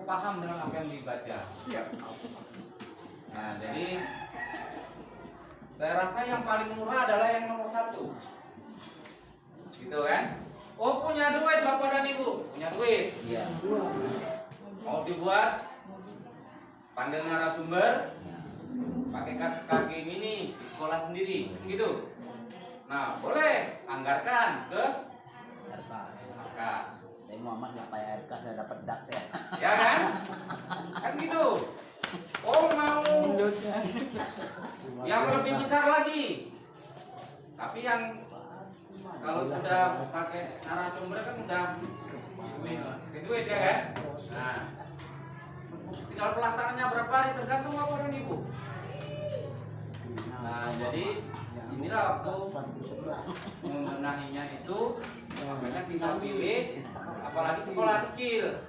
paham dengan apa yang dibaca. Iya. Nah, jadi saya rasa yang paling murah adalah yang nomor 1. Gitu kan? Oh, punya duit Bapak dan Ibu, punya duit. Iya. Mau dibuat panggil narasumber, pakai KG mini di sekolah sendiri, gitu. Nah, boleh anggarkan ke Arkas. Saya Muhammad nggak payah RK, saya dapat dak ya. Ya kan? Kan gitu. Oh, mau yang lebih besar lagi. Tapi yang kalau sudah pakai narasumber kan udah duit ya kan? Nah, tinggal pelaksanaannya berapa hari tergantung Bapak dan Ibu. Nah, jadi inilah waktu mengenainya itu, makanya kita pilih apalagi sekolah kecil.